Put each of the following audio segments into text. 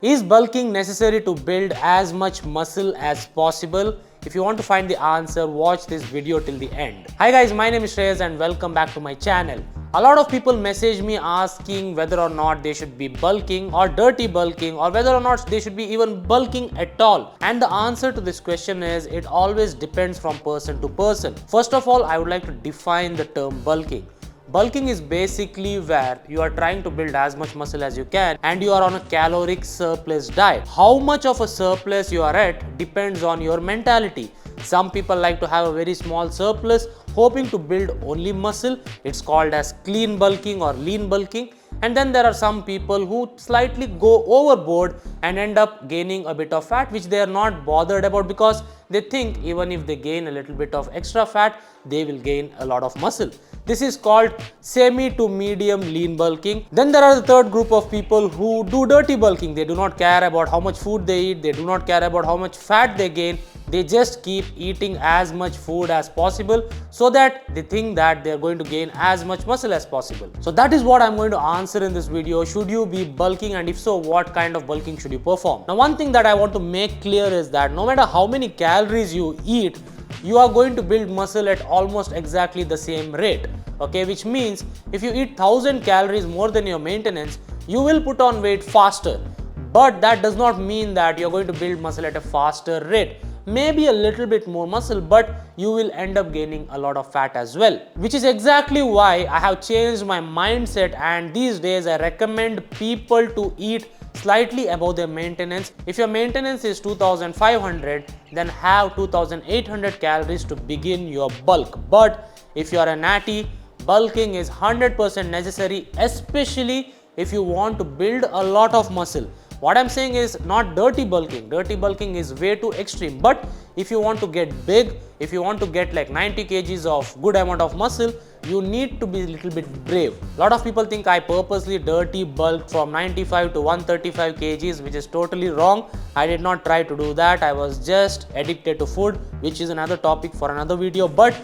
Is bulking necessary to build as much muscle as possible? If you want to find the answer, watch this video till the end. Hi guys, my name is Shreyas and welcome back to my channel. A lot of people message me asking whether or not they should be bulking or dirty bulking, or whether or not they should be even bulking at all. And the answer to this question is it always depends from person to person. First of all, I would like to define the term bulking. Bulking is basically where you are trying to build as much muscle as you can and you are on a caloric surplus diet. How much of a surplus you are at depends on your mentality. Some people like to have a very small surplus hoping to build only muscle. It's called as clean bulking or lean bulking. And then there are some people who slightly go overboard and end up gaining a bit of fat, which they are not bothered about because they think even if they gain a little bit of extra fat, they will gain a lot of muscle. This is called semi to medium lean bulking. Then there are the third group of people who do dirty bulking. They do not care about how much food they eat. They do not care about how much fat they gain. They just keep eating as much food as possible so that they think that they are going to gain as much muscle as possible. So that is what I am going to answer in this video. Should you be bulking, and if so, what kind of bulking should you perform? Now, one thing that I want to make clear is that no matter how many calories you eat, you are going to build muscle at almost exactly the same rate. Okay, which means if you eat 1000 calories more than your maintenance, you will put on weight faster. But that does not mean that you're going to build muscle at a faster rate. Maybe a little bit more muscle, but you will end up gaining a lot of fat as well. Which is exactly why I have changed my mindset, and these days I recommend people to eat slightly above their maintenance. If your maintenance is 2500, then have 2800 calories to begin your bulk. But if you are a natty, bulking is 100% necessary, especially if you want to build a lot of muscle. What I'm saying is not dirty bulking. Dirty bulking is way too extreme. But if you want to get big, if you want to get like 90 kgs of good amount of muscle, you need to be a little bit brave. A lot of people think I purposely dirty bulk from 95 to 135 kgs, which is totally wrong. I did not try to do that. I was just addicted to food, which is another topic for another video. But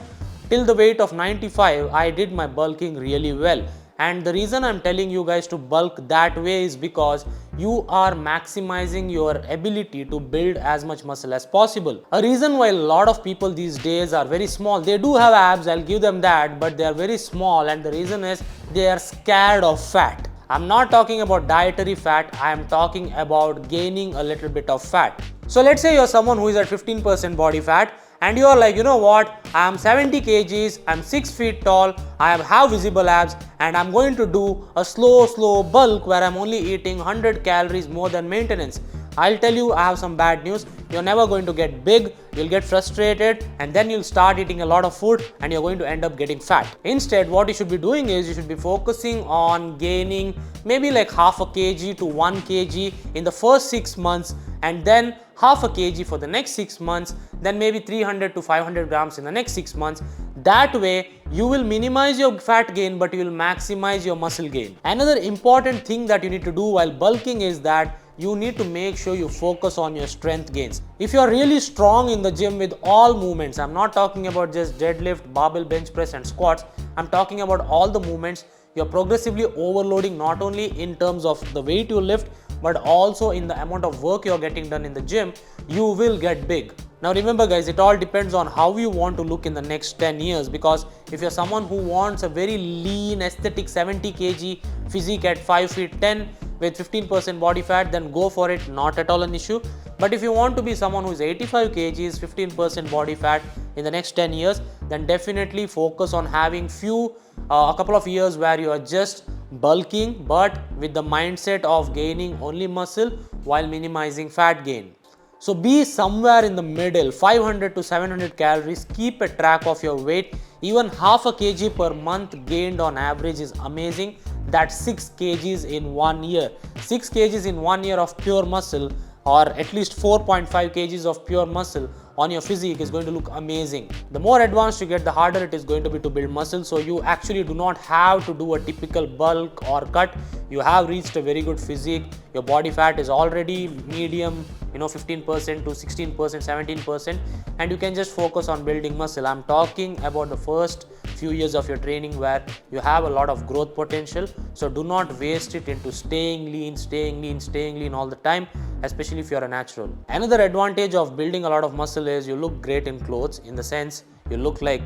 till the weight of 95, I did my bulking really well. And the reason I'm telling you guys to bulk that way is because you are maximizing your ability to build as much muscle as possible. A reason why a lot of people these days are very small, they do have abs, I'll give them that, but they are very small, and the reason is they are scared of fat. I'm not talking about dietary fat, I am talking about gaining a little bit of fat. So let's say you're someone who is at 15% body fat, and you are like, you know what, I am 70 kgs, I am 6 feet tall, I have visible abs, and I'm going to do a slow bulk where I'm only eating 100 calories more than maintenance. I'll tell you, I have some bad news. You're never going to get big, you'll get frustrated, and then you'll start eating a lot of food and you're going to end up getting fat. Instead, what you should be doing is you should be focusing on gaining maybe like half a kg to 1 kg in the first 6 months, and then half a kg for the next 6 months, then maybe 300 to 500 grams in the next 6 months. That way, you will minimize your fat gain, but you will maximize your muscle gain. Another important thing that you need to do while bulking is that you need to make sure you focus on your strength gains. If you are really strong in the gym with all movements, I'm not talking about just deadlift, barbell, bench press and squats. I'm talking about all the movements. You're progressively overloading not only in terms of the weight you lift, but also in the amount of work you're getting done in the gym, you will get big. Now remember guys, it all depends on how you want to look in the next 10 years, because if you're someone who wants a very lean, aesthetic 70 kg physique at 5 feet 10 with 15% body fat, then go for it, not at all an issue. But if you want to be someone who is 85 kgs, 15% body fat in the next 10 years, then definitely focus on having a couple of years where you are just bulking, but with the mindset of gaining only muscle while minimizing fat gain. So be somewhere in the middle, 500 to 700 calories, keep a track of your weight. Even half a kg per month gained on average is amazing. That's 6 kgs in 1 year. 6 kgs in 1 year of pure muscle, or at least 4.5 kgs of pure muscle on your physique is going to look amazing. The more advanced you get, the harder it is going to be to build muscle. So you actually do not have to do a typical bulk or cut. You have reached a very good physique. Your body fat is already medium, 15% to 16%, 17%, and you can just focus on building muscle. I'm talking about the first few years of your training where you have a lot of growth potential. So do not waste it into staying lean all the time, especially if you're a natural. Another advantage of building a lot of muscle is you look great in clothes, in the sense you look like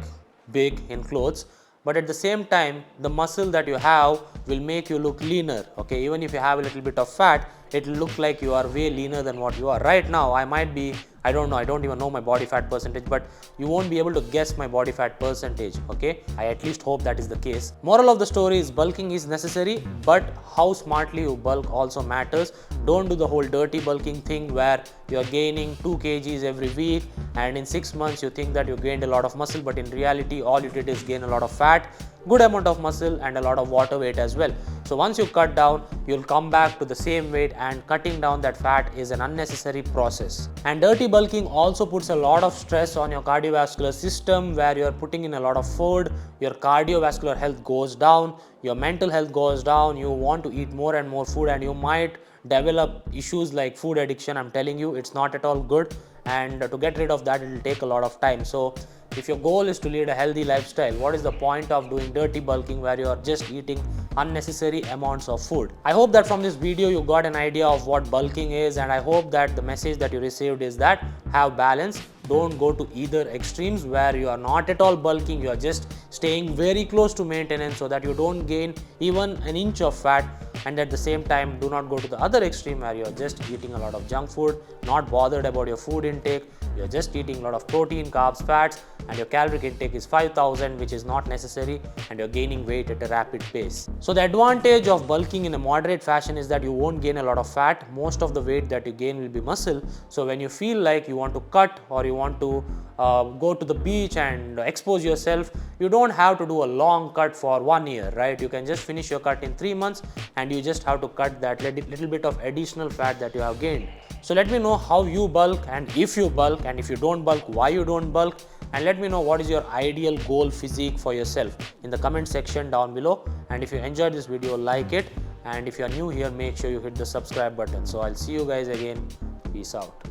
big in clothes, but at the same time the muscle that you have will make you look leaner. Okay, even if you have a little bit of fat, it will look like you are way leaner than what you are. Right now I might be, I don't know, I don't even know my body fat percentage, but you won't be able to guess my body fat percentage. Okay, I at least hope that is the case. Moral of the story is bulking is necessary, but how smartly you bulk also matters. Don't do the whole dirty bulking thing where you are gaining 2 kgs every week and in 6 months you think that you gained a lot of muscle, but in reality all you did is gain a lot of fat, good amount of muscle and a lot of water weight as well. So once you cut down, you'll come back to the same weight, and cutting down that fat is an unnecessary process. And dirty bulking also puts a lot of stress on your cardiovascular system, where you're putting in a lot of food, your cardiovascular health goes down, your mental health goes down, you want to eat more and more food, and you might develop issues like food addiction. I'm telling you, it's not at all good, and to get rid of that, it will take a lot of time. So if your goal is to lead a healthy lifestyle, what is the point of doing dirty bulking where you are just eating unnecessary amounts of food? I hope that from this video you got an idea of what bulking is, and I hope that the message that you received is that have balance. Don't go to either extremes where you are not at all bulking, you are just staying very close to maintenance so that you don't gain even an inch of fat, and at the same time do not go to the other extreme where you are just eating a lot of junk food, not bothered about your food intake, you are just eating a lot of protein, carbs, fats, and your caloric intake is 5000, which is not necessary, and you're gaining weight at a rapid pace. So the advantage of bulking in a moderate fashion is that you won't gain a lot of fat. Most of the weight that you gain will be muscle. So when you feel like you want to cut or you want to go to the beach and expose yourself, you don't have to do a long cut for 1 year, right? You can just finish your cut in 3 months, and you just have to cut that little bit of additional fat that you have gained. So let me know how you bulk, and if you bulk, and if you don't bulk, why you don't bulk, and let me know what is your ideal goal physique for yourself in the comment section down below. And if you enjoyed this video, like it, and if you are new here, make sure you hit the subscribe button. So I'll see you guys again. Peace out.